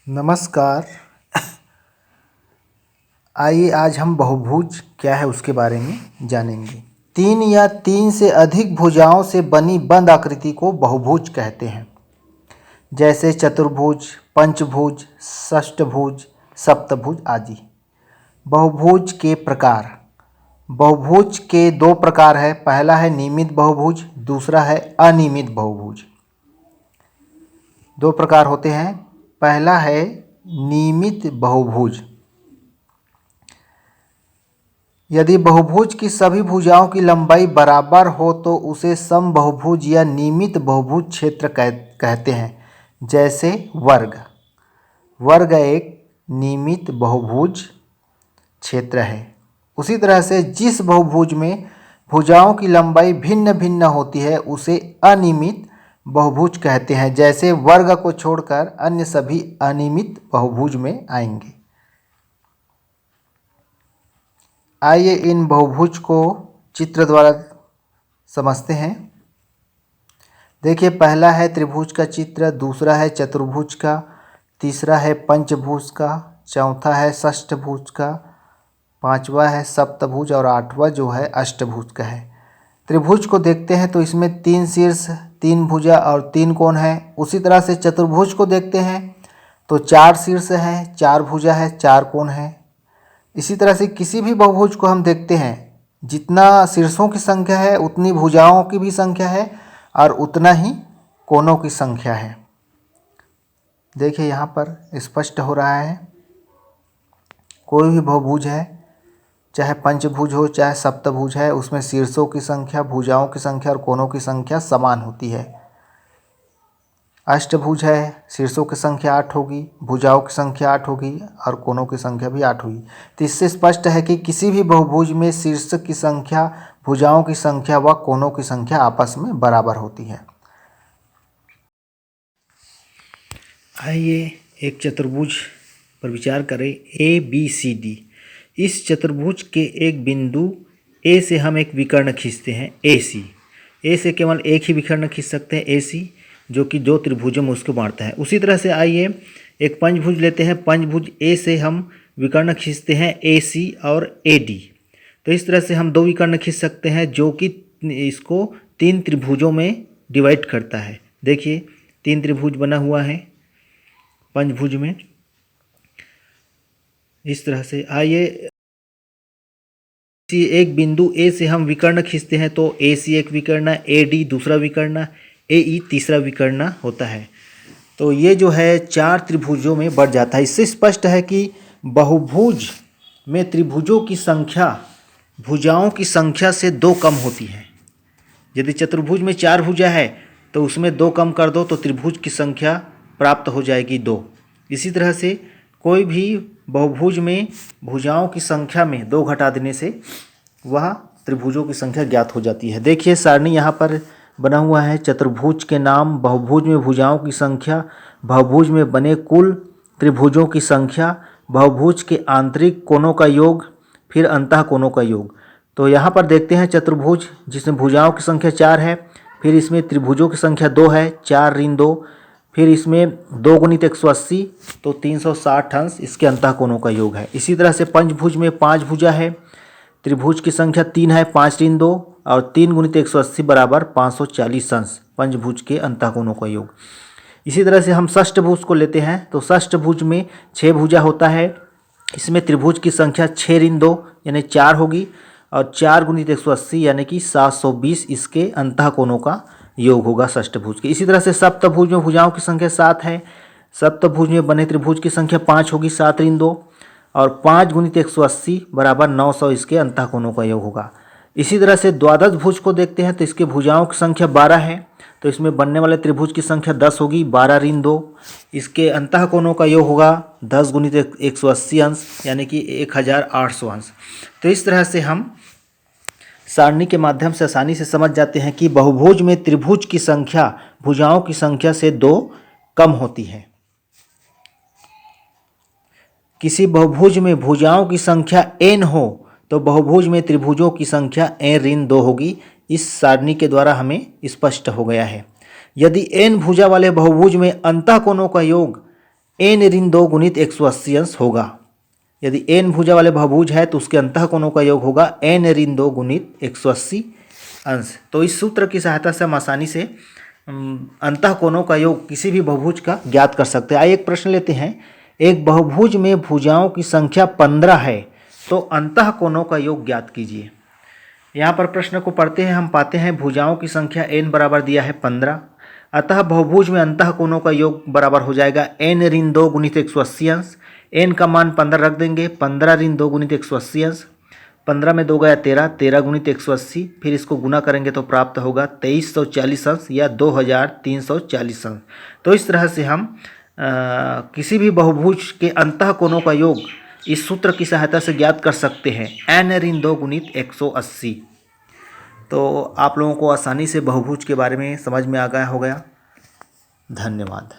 नमस्कार। आइए आज हम बहुभुज क्या है उसके बारे में जानेंगे। तीन या तीन से अधिक भुजाओं से बनी बंद आकृति को बहुभुज कहते हैं, जैसे चतुर्भुज, पंचभुज, षष्ठभुज, सप्तभुज आदि। बहुभुज के प्रकार। बहुभुज के दो प्रकार है। पहला है नियमित बहुभुज, दूसरा है अनियमित बहुभुज। दो प्रकार होते हैं। पहला है नियमित बहुभुज। यदि बहुभुज की सभी भुजाओं की लंबाई बराबर हो तो उसे समबहुभुज या नियमित बहुभुज क्षेत्र कहते हैं, जैसे वर्ग। वर्ग एक नियमित बहुभुज क्षेत्र है। उसी तरह से जिस बहुभुज में भुजाओं की लंबाई भिन्न भिन्न होती है उसे अनियमित बहुभुज कहते हैं, जैसे वर्ग को छोड़कर अन्य सभी अनियमित बहुभुज में आएंगे। आइए इन बहुभुज को चित्र द्वारा समझते हैं। देखिए, पहला है त्रिभुज का चित्र, दूसरा है चतुर्भुज का, तीसरा है पंचभुज का, चौथा है षष्ठभुज का, पांचवा है सप्तभुज और आठवां जो है अष्टभुज का है। त्रिभुज को देखते हैं तो इसमें तीन शीर्ष, तीन भुजा और तीन कोण है। उसी तरह से चतुर्भुज को देखते हैं तो चार शीर्ष है, चार भुजा है, चार कोण है। इसी तरह से किसी भी बहुभुज को हम देखते हैं, जितना शीर्षों की संख्या है उतनी भुजाओं की भी संख्या है और उतना ही कोणों की संख्या है। देखिए यहाँ पर स्पष्ट हो रहा है। कोई भी बहुभुज है, चाहे पंचभुज हो चाहे सप्तभुज है, उसमें शीर्षों की संख्या, भुजाओं की संख्या और कोणों की संख्या समान होती है। अष्टभुज है, शीर्षों की संख्या 8 होगी, भुजाओं की संख्या 8 होगी और कोणों की संख्या भी 8 होगी। तो इससे स्पष्ट है कि किसी भी बहुभुज में शीर्ष की संख्या, भुजाओं की संख्या व कोणों की संख्या आपस में बराबर होती है। आइए एक चतुर्भुज पर विचार करें, ए बी सी डी। इस चतुर्भुज के एक बिंदु ए से हम एक विकर्ण खींचते हैं ए सी। ए से केवल एक ही विकर्ण खींच सकते हैं ए सी, जो कि दो त्रिभुजों में उसको बांटता है। उसी तरह से आइए एक पंचभुज लेते हैं। पंचभुज ए से हम विकर्ण खींचते हैं ए सी और ए डी। तो इस तरह से हम दो विकर्ण खींच सकते हैं जो कि इसको तीन त्रिभुजों में डिवाइड करता है। देखिए तीन त्रिभुज बना हुआ है पंचभुज में। इस तरह से आइए एक बिंदु ए से हम विकर्ण खींचते हैं तो ए सी एक विकर्ण, ए डी दूसरा विकर्ण, ए ई तीसरा विकर्ण होता है। तो ये जो है चार त्रिभुजों में बढ़ जाता है। इससे स्पष्ट है कि बहुभुज में त्रिभुजों की संख्या भुजाओं की संख्या से दो कम होती है। यदि चतुर्भुज में चार भुजा है तो उसमें दो कम कर दो तो त्रिभुज की संख्या प्राप्त हो जाएगी 2। इसी तरह से कोई भी बहुभुज में भुजाओं की संख्या में 2 घटा देने से वह त्रिभुजों की संख्या ज्ञात हो जाती है। देखिए सारणी यहाँ पर बना हुआ है। चतुर्भुज के नाम, बहुभुज में भुजाओं की संख्या, बहुभुज में बने कुल त्रिभुजों की संख्या, बहुभुज के आंतरिक कोणों का योग, फिर अंतः कोणों का योग। तो यहाँ पर देखते हैं चतुर्भुज जिसमें भुजाओं की संख्या 4 है, फिर इसमें त्रिभुजों की संख्या 2 है, 4 ऋण 2, फिर इसमें 2 गुणित 180 तो 360 अंश इसके अंतः कोणों का योग है। इसी तरह से पंचभुज में 5 भुजा है, त्रिभुज की संख्या 3 है, 5 ऋण 2 और 3 गुणित 180 बराबर 540 अंश पंचभुज के अंतः कोणों का योग। इसी तरह से हम षष्ठभुज को लेते हैं तो षष्ठभुज में 6 भुजा होता है। इसमें त्रिभुज की संख्या 6 ऋण 2 यानी 4 होगी और 4 गुणित 180 यानी कि 720 इसके अंतः कोणों का योग होगा षष्ठभुज के। इसी तरह से सप्तभुज में भुजाओं की संख्या 7 है। सप्तभुज में बने त्रिभुज की संख्या 5 होगी, 7 ऋण 2 और 5 गुणित 180 बराबर 900 इसके अंतः कोणों का योग होगा। इसी तरह से द्वादश भुज को देखते हैं तो इसके भुजाओं की संख्या 12 है, तो इसमें बनने वाले त्रिभुज की संख्या 10 होगी, 12 ऋण 2 इसके अंतः कोणों का योग होगा 10 गुणित 180 अंश यानी कि 1800 अंश। तो इस तरह से हम सारणी के माध्यम से आसानी से समझ जाते हैं कि बहुभुज में त्रिभुज की संख्या भुजाओं की संख्या से 2 कम होती है। किसी बहुभुज में भुजाओं की संख्या n हो तो बहुभुज में त्रिभुजों की संख्या n ऋण 2 होगी। इस सारणी के द्वारा हमें स्पष्ट हो गया है। यदि n भुजा वाले बहुभुज में अंतः कोणों का योग n ऋण 2 गुणित 180 अंश होगा। यदि n भुजा वाले बहुभुज है तो उसके अंतः कोणों का योग होगा n ऋण 2 गुणित 180 अंश। तो इस सूत्र की सहायता से हम आसानी से अंतः कोणों का योग किसी भी बहुभुज का ज्ञात कर सकते हैं। आइए एक प्रश्न लेते हैं। एक बहुभुज में भुजाओं की संख्या 15 है तो अंतः कोणों का योग ज्ञात कीजिए। यहाँ पर प्रश्न को पढ़ते हैं हम पाते हैं भुजाओं की संख्या n बराबर दिया है 15, अतः बहुभुज में अंतः कोणों का योग बराबर हो जाएगा n ऋण 2 गुणित 180 अंश। n का मान 15 रख देंगे, 15 ऋण 2 गुणित 180 अंश, 15 में 2 गया 13, 13 गुणित 180, फिर इसको गुना करेंगे तो प्राप्त होगा 2340 अंश या 2340 अंश। तो इस तरह से हम किसी भी बहुभुज के अंतः कोणों का योग इस सूत्र की सहायता से ज्ञात कर सकते हैं n ऋण 2 गुणित 180। तो आप लोगों को आसानी से बहुभुज के बारे में समझ में आ गया हो गया। धन्यवाद।